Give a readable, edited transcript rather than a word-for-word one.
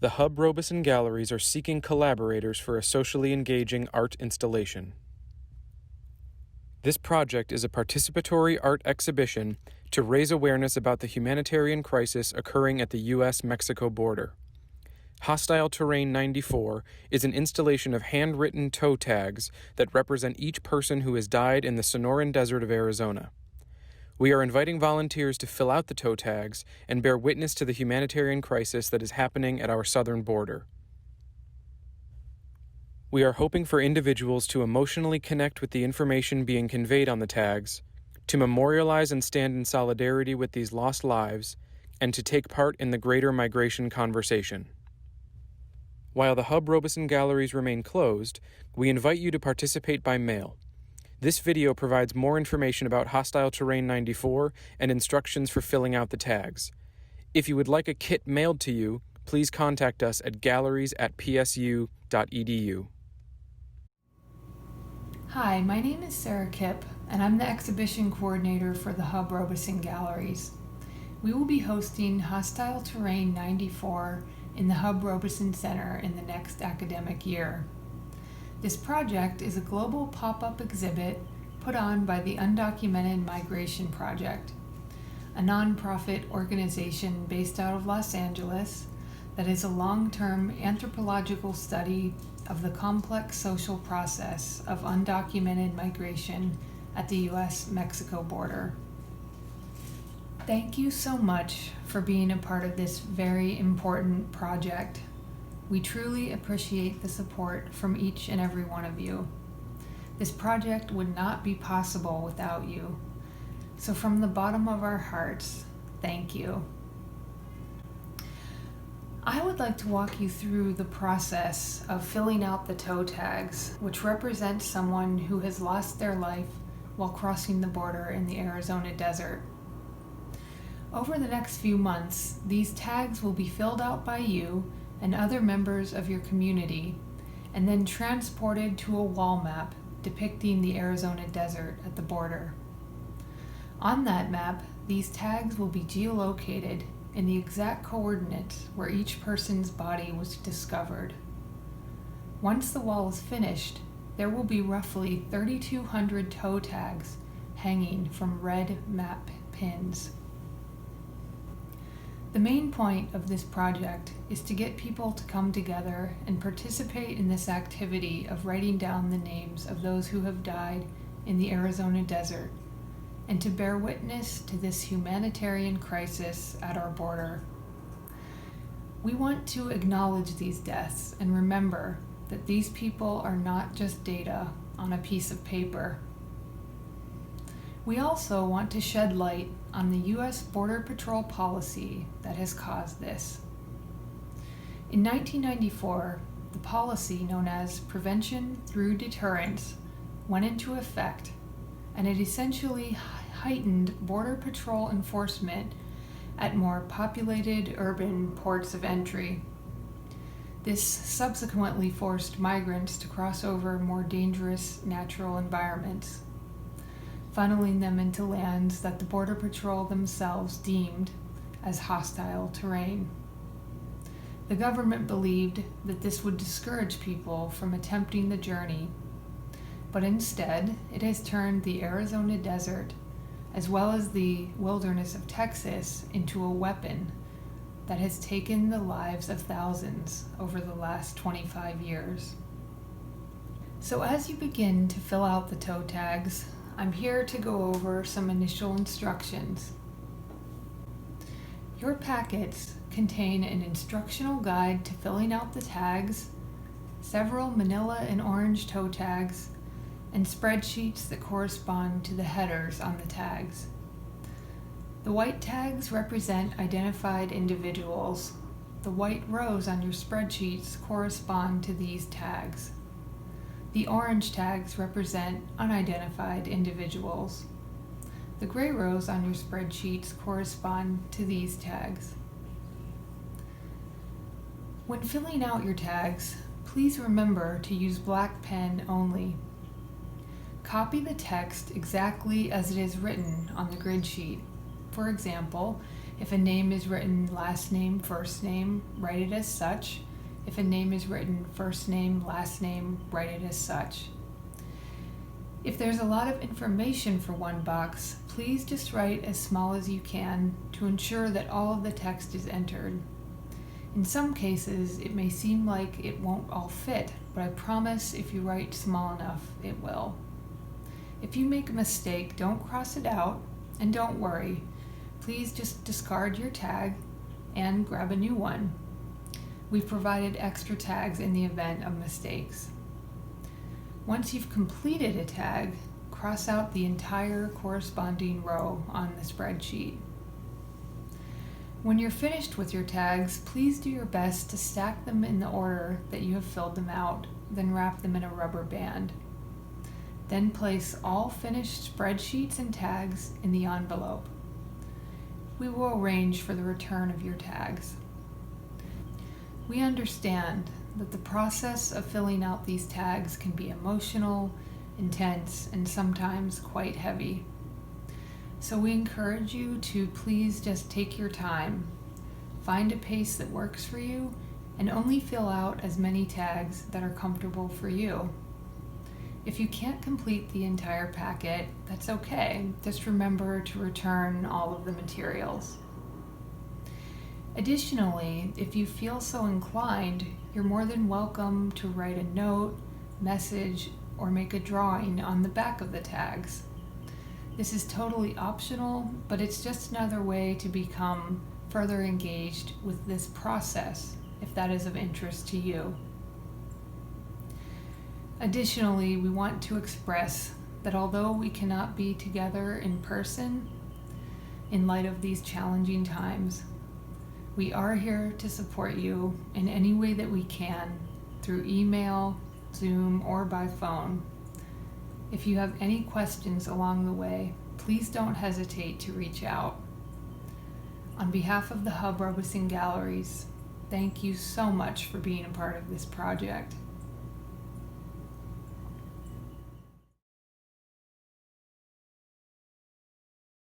The HUB-Robeson Galleries are seeking collaborators for a socially engaging art installation. This project is a participatory art exhibition to raise awareness about the humanitarian crisis occurring at the U.S.-Mexico border. Hostile Terrain 94 is an installation of handwritten toe tags that represent each person who has died in the Sonoran Desert of Arizona. We are inviting volunteers to fill out the toe tags and bear witness to the humanitarian crisis that is happening at our southern border. We are hoping for individuals to emotionally connect with the information being conveyed on the tags, to memorialize and stand in solidarity with these lost lives, and to take part in the greater migration conversation. While the HUB-Robeson Galleries remain closed, we invite you to participate by mail. This video provides more information about Hostile Terrain 94 and instructions for filling out the tags. If you would like a kit mailed to you, please contact us at galleries@psu.edu. Hi, my name is Sarah Kipp, and I'm the exhibition coordinator for the HUB-Robeson Galleries. We will be hosting Hostile Terrain 94 in the HUB-Robeson Center in the next academic year. This project is a global pop-up exhibit put on by the Undocumented Migration Project, a nonprofit organization based out of Los Angeles that is a long-term anthropological study of the complex social process of undocumented migration at the U.S.-Mexico border. Thank you so much for being a part of this very important project. We truly appreciate the support from each and every one of you. This project would not be possible without you. So from the bottom of our hearts, thank you. I would like to walk you through the process of filling out the toe tags, which represent someone who has lost their life while crossing the border in the Arizona desert. Over the next few months, these tags will be filled out by you and other members of your community, and then transported to a wall map depicting the Arizona desert at the border. On that map, these tags will be geolocated in the exact coordinates where each person's body was discovered. Once the wall is finished, there will be roughly 3,200 toe tags hanging from red map pins. The main point of this project is to get people to come together and participate in this activity of writing down the names of those who have died in the Arizona desert, and to bear witness to this humanitarian crisis at our border. We want to acknowledge these deaths and remember that these people are not just data on a piece of paper. We also want to shed light on the U.S. Border Patrol policy that has caused this. In 1994, the policy known as Prevention Through Deterrence went into effect, and it essentially heightened Border Patrol enforcement at more populated urban ports of entry. This subsequently forced migrants to cross over more dangerous natural environments, funneling them into lands that the Border Patrol themselves deemed as hostile terrain. The government believed that this would discourage people from attempting the journey, but instead it has turned the Arizona desert, as well as the wilderness of Texas, into a weapon that has taken the lives of thousands over the last 25 years. So as you begin to fill out the toe tags, I'm here to go over some initial instructions. Your packets contain an instructional guide to filling out the tags, several manila and orange toe tags, and spreadsheets that correspond to the headers on the tags. The white tags represent identified individuals. The white rows on your spreadsheets correspond to these tags. The orange tags represent unidentified individuals. The gray rows on your spreadsheets correspond to these tags. When filling out your tags, please remember to use black pen only. Copy the text exactly as it is written on the grid sheet. For example, If a name is written last name, first name, write it as such. If a name is written first name, last name, write it as such. If there's a lot of information for one box, please just write as small as you can to ensure that all of the text is entered. In some cases, it may seem like it won't all fit, but I promise if you write small enough, it will. If you make a mistake, don't cross it out, and don't worry. Please just discard your tag and grab a new one. We've provided extra tags in the event of mistakes. Once you've completed a tag, cross out the entire corresponding row on the spreadsheet. When you're finished with your tags, please do your best to stack them in the order that you have filled them out, then wrap them in a rubber band. Then place all finished spreadsheets and tags in the envelope. We will arrange for the return of your tags. We understand that the process of filling out these tags can be emotional, intense, and sometimes quite heavy. So we encourage you to please just take your time, find a pace that works for you, and only fill out as many tags that are comfortable for you. If you can't complete the entire packet, that's okay. Just remember to return all of the materials. Additionally, if you feel so inclined, you're more than welcome to write a note, message, or make a drawing on the back of the tags. This is totally optional, but it's just another way to become further engaged with this process, if that is of interest to you. Additionally, we want to express that although we cannot be together in person, in light of these challenging times, we are here to support you in any way that we can, through email, Zoom, or by phone. If you have any questions along the way, please don't hesitate to reach out. On behalf of the HUB-Robeson Galleries, thank you so much for being a part of this project.